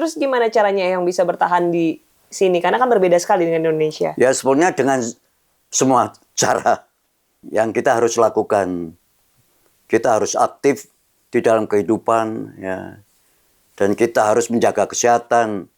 Terus gimana caranya yang bisa bertahan di sini? Karena kan berbeda sekali dengan Indonesia. Ya sebenarnya dengan semua cara yang kita harus lakukan. Kita harus aktif di dalam kehidupan, ya. Dan kita harus menjaga kesehatan.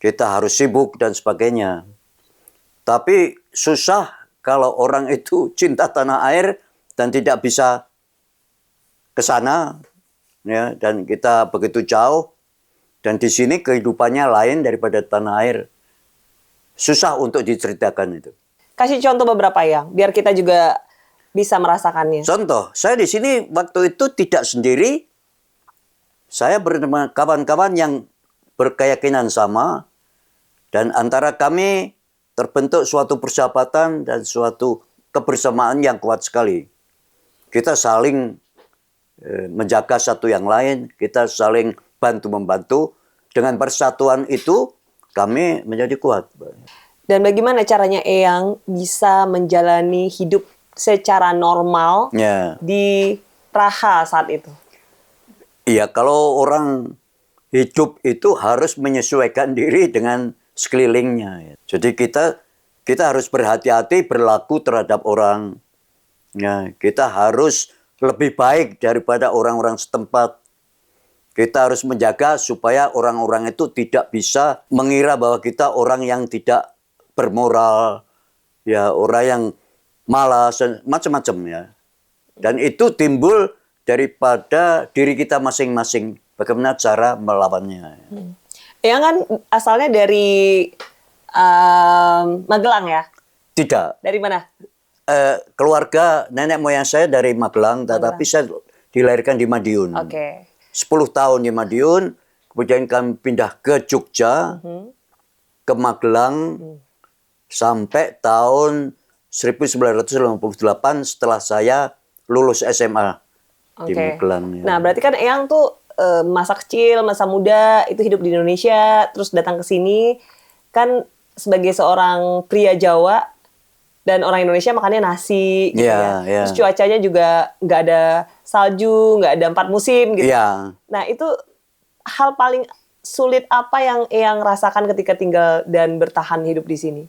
Kita harus sibuk dan sebagainya. Tapi susah kalau orang itu cinta tanah air dan tidak bisa ke sana, ya. Dan kita begitu jauh. Dan di sini kehidupannya lain daripada tanah air. Susah untuk diceritakan itu. Kasih contoh beberapa yang, biar kita juga bisa merasakannya. Contoh, saya di sini waktu itu tidak sendiri. Saya bersama kawan-kawan yang berkeyakinan sama. Dan antara kami terbentuk suatu persahabatan dan suatu kebersamaan yang kuat sekali. Kita saling menjaga satu yang lain, kita saling bantu-membantu. Dengan persatuan itu kami menjadi kuat. Dan bagaimana caranya Eyang bisa menjalani hidup secara normal di Praha saat itu? Iya, kalau orang hidup itu harus menyesuaikan diri dengan sekelilingnya. Jadi kita harus berhati-hati berlaku terhadap orang. Ya, kita harus lebih baik daripada orang-orang setempat. Kita harus menjaga supaya orang-orang itu tidak bisa mengira bahwa kita orang yang tidak bermoral, ya, orang yang malas, macam-macam, ya. Dan itu timbul daripada diri kita masing-masing. Bagaimana cara melawannya. Eyang kan asalnya dari Magelang, ya? Tidak. Dari mana? Keluarga nenek moyang saya dari Magelang, tetapi saya dilahirkan di Madiun. 10 tahun di Madiun, kemudian kami pindah ke Jogja, ke Magelang, sampai tahun 1958 setelah saya lulus SMA di Magelang. Ya. Nah, berarti kan Eyang tuh masa kecil, masa muda, itu hidup di Indonesia, terus datang ke sini, kan sebagai seorang pria Jawa, dan orang Indonesia makannya nasi, gitu ya. Terus cuacanya juga nggak ada salju, nggak ada 4 musim, gitu. Nah, itu hal paling sulit apa yang Eyang rasakan ketika tinggal dan bertahan hidup di sini?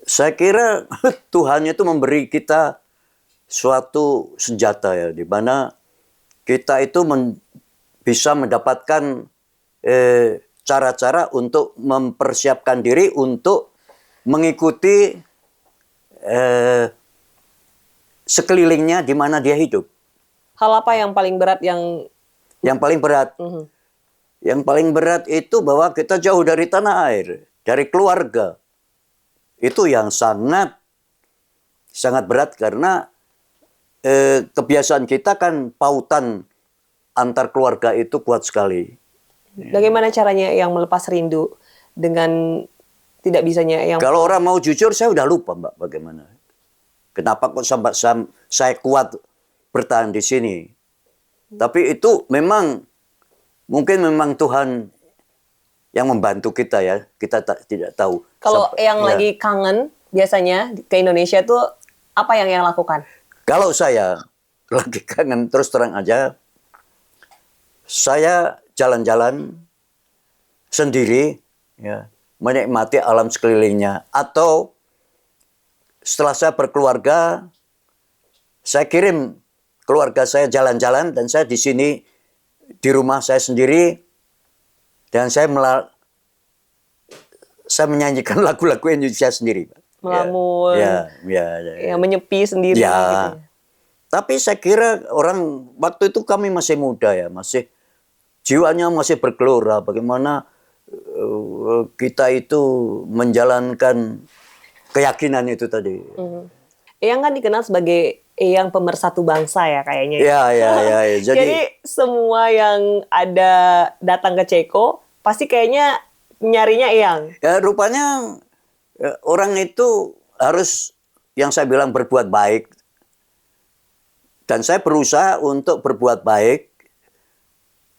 Saya kira Tuhan itu memberi kita suatu senjata, ya, di mana kita itu bisa mendapatkan cara-cara untuk mempersiapkan diri untuk mengikuti sekelilingnya di mana dia hidup. Hal apa yang paling berat yang paling berat? Yang paling berat itu bahwa kita jauh dari tanah air, dari keluarga. Itu yang sangat berat karena kebiasaan kita kan pautan antar keluarga itu kuat sekali. Bagaimana caranya yang melepas rindu dengan tidak bisanya yang... Kalau orang mau jujur, saya udah lupa, Mbak, bagaimana. Kenapa kok sampai saya kuat bertahan di sini. Tapi itu mungkin memang Tuhan yang membantu kita, ya. Kita tidak tahu. Kalau yang lagi kangen, biasanya ke Indonesia tuh apa yang lakukan? Kalau saya lagi kangen, terus terang aja, saya jalan-jalan sendiri, ya, menikmati alam sekelilingnya. Atau setelah saya berkeluarga, saya kirim keluarga saya jalan-jalan dan saya di sini di rumah saya sendiri dan saya menyanyikan lagu-lagu Indonesia sendiri. Melamun, menyepi sendiri. Gitu. Tapi saya kira orang waktu itu kami masih muda, ya, masih jiwanya masih bergelora. Bagaimana kita itu menjalankan keyakinan itu tadi. Eyang kan dikenal sebagai Eyang pemersatu bangsa, ya, kayaknya. Ya. Jadi semua yang ada datang ke Ceko pasti kayaknya nyarinya Eyang. Ya, rupanya orang itu harus, yang saya bilang, berbuat baik. Dan saya berusaha untuk berbuat baik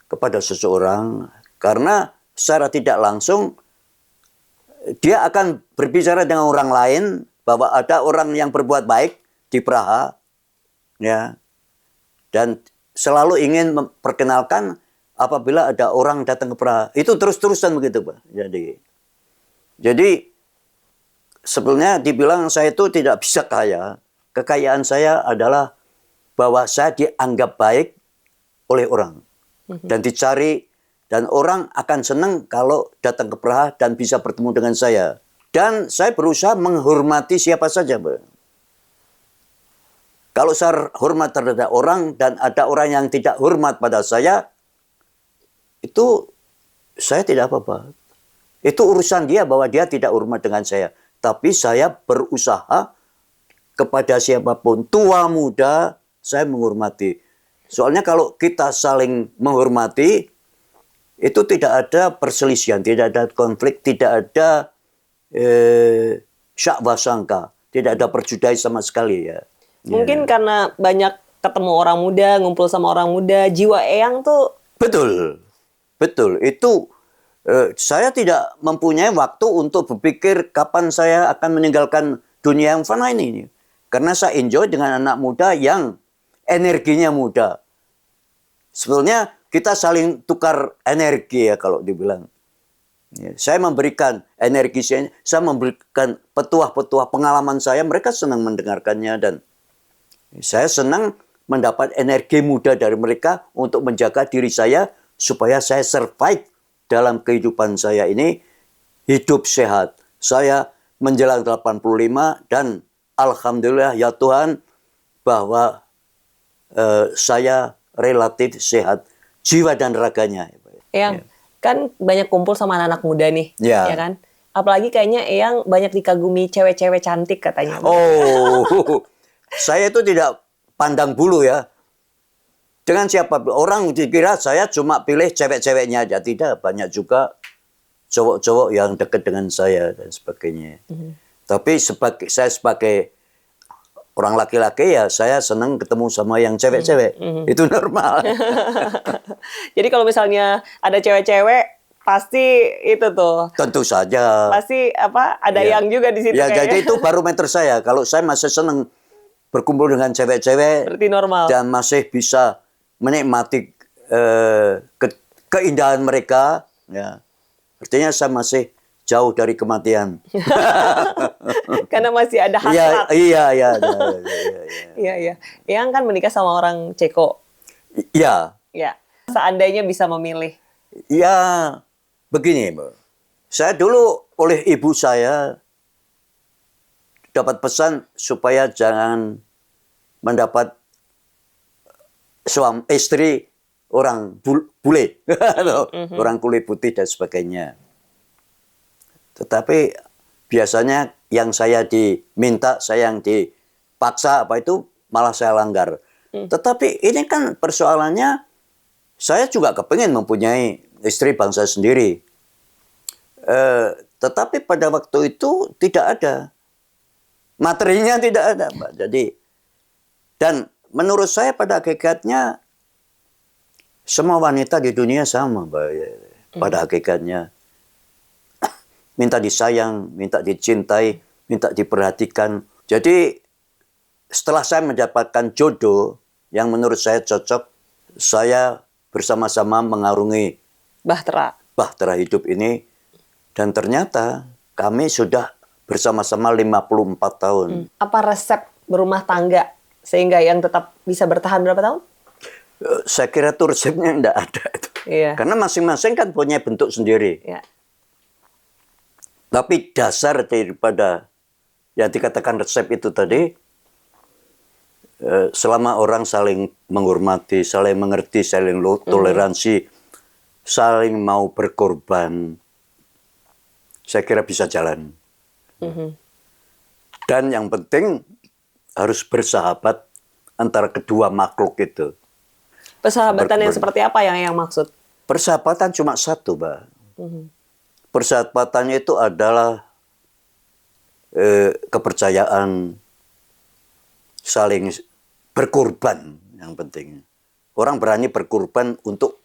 kepada seseorang karena secara tidak langsung dia akan berbicara dengan orang lain bahwa ada orang yang berbuat baik di Praha, ya, dan selalu ingin memperkenalkan apabila ada orang datang ke peraha, itu terus-terusan begitu, Pak. Jadi sebenarnya dibilang saya itu tidak bisa kaya. Kekayaan saya adalah bahwa saya dianggap baik oleh orang dan dicari, dan orang akan senang kalau datang ke peraha dan bisa bertemu dengan saya. Dan saya berusaha menghormati siapa saja, Pak. Kalau saya hormat terhadap orang dan ada orang yang tidak hormat pada saya, itu saya tidak apa-apa. Itu urusan dia bahwa dia tidak hormat dengan saya. Tapi saya berusaha kepada siapapun, tua muda, saya menghormati. Soalnya kalau kita saling menghormati, itu tidak ada perselisihan, tidak ada konflik, tidak ada syak wasangka, tidak ada perjudian sama sekali ya. Mungkin karena banyak ketemu orang muda, ngumpul sama orang muda, jiwa Eyang tuh... Betul, betul. Itu saya tidak mempunyai waktu untuk berpikir kapan saya akan meninggalkan dunia yang fana ini. Karena saya enjoy dengan anak muda yang energinya muda. Sebetulnya kita saling tukar energi ya kalau dibilang. Ya, saya memberikan energi saya memberikan petuah-petuah pengalaman saya, mereka senang mendengarkannya dan saya senang mendapat energi muda dari mereka untuk menjaga diri saya supaya saya survive dalam kehidupan saya ini, hidup sehat. Saya menjelang 85 dan alhamdulillah ya Tuhan bahwa saya relatif sehat jiwa dan raganya. Eyang, kan banyak kumpul sama anak-anak muda nih, Ya. ya kan? Apalagi kayaknya Eyang banyak dikagumi cewek-cewek cantik katanya. Oh, saya itu tidak pandang bulu ya. Dengan siapa orang dikira saya cuma pilih cewek-ceweknya aja, tidak, banyak juga cowok-cowok yang dekat dengan saya dan sebagainya. Tapi saya sebagai orang laki-laki ya saya senang ketemu sama yang cewek-cewek. Itu normal. Jadi kalau misalnya ada cewek-cewek, pasti itu tuh. Tentu saja. Pasti ada Ya. yang juga di situ Ya, kayaknya. jadi itu barometer saya. Kalau saya masih senang berkumpul dengan cewek-cewek Berarti normal. dan masih bisa menikmati keindahan mereka, ya, artinya saya masih jauh dari kematian. Karena masih ada Iya, hasrat. iya. Iya. Eyang kan menikah sama orang Ceko. Iya, Ya. Seandainya bisa memilih. ya, begini, Bu. Saya dulu oleh ibu saya dapat pesan supaya jangan mendapat suami istri orang bule, orang kulit putih dan sebagainya. Tetapi biasanya yang saya diminta, saya yang dipaksa apa itu malah saya langgar. Tetapi ini kan persoalannya, saya juga kepengen mempunyai istri bangsa sendiri. Tetapi pada waktu itu tidak ada. Materinya tidak ada, Pak. Jadi, dan menurut saya pada hakikatnya semua wanita di dunia sama, Pak. Pada hakikatnya minta disayang, minta dicintai, minta diperhatikan. Jadi setelah saya mendapatkan jodoh yang menurut saya cocok, saya bersama-sama mengarungi bahtera hidup ini, dan ternyata kami sudah bersama-sama 54 tahun. Apa resep berumah tangga sehingga yang tetap bisa bertahan berapa tahun? Saya kira tuh resepnya enggak ada itu. Iya. Karena masing-masing kan punya bentuk sendiri. Ya. Tapi dasar daripada yang dikatakan resep itu tadi, selama orang saling menghormati, saling mengerti, saling toleransi, saling mau berkorban, saya kira bisa jalan. Dan yang penting harus bersahabat antara kedua makhluk itu. Persahabatan yang seperti apa yang maksud? Persahabatan cuma satu, Mbak. Persahabatan itu adalah kepercayaan, saling berkorban yang penting. Orang berani berkorban untuk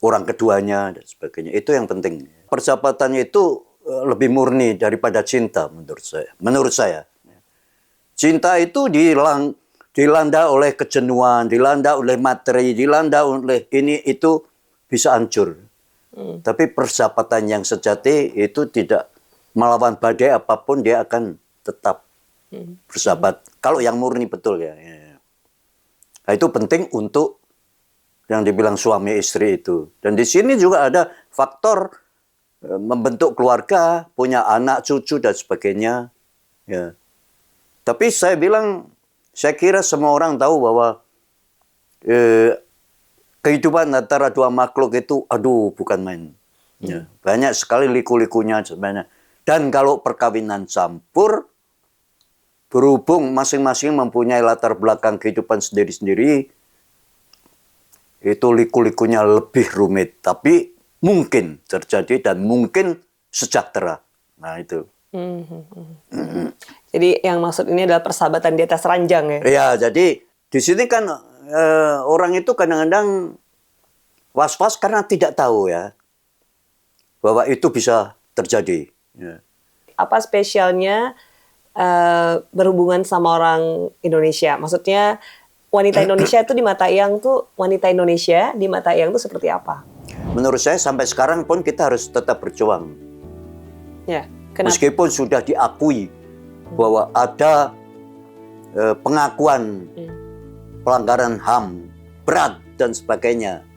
orang keduanya dan sebagainya. Itu yang penting. Persahabatannya itu lebih murni daripada cinta menurut saya. Cinta itu dilanda oleh kejenuhan, dilanda oleh materi, dilanda oleh ini itu bisa hancur. Tapi persahabatan yang sejati itu tidak melawan badai apapun, dia akan tetap bersahabat. Kalau yang murni betul ya. Nah, itu penting untuk yang dibilang suami istri itu. Dan di sini juga ada faktor membentuk keluarga, punya anak, cucu dan sebagainya. Ya. Tapi saya bilang, saya kira semua orang tahu bahwa kehidupan antara dua makhluk itu, aduh, bukan main. Ya. Banyak sekali liku-likunya sebenarnya. Dan kalau perkawinan campur, berhubung masing-masing mempunyai latar belakang kehidupan sendiri-sendiri, itu liku-likunya lebih rumit. Tapi mungkin terjadi dan mungkin sejahtera. Nah itu. Jadi yang maksud ini adalah persahabatan di atas ranjang ya? Iya, jadi di sini kan orang itu kadang-kadang was-was karena tidak tahu ya bahwa itu bisa terjadi. Ya. Apa spesialnya berhubungan sama orang Indonesia? Maksudnya wanita Indonesia itu di mata Eyang tuh, wanita Indonesia di mata Eyang tuh seperti apa? Menurut saya sampai sekarang pun kita harus tetap berjuang. Ya, kenapa? Meskipun sudah diakui bahwa ada pengakuan pelanggaran HAM berat dan sebagainya.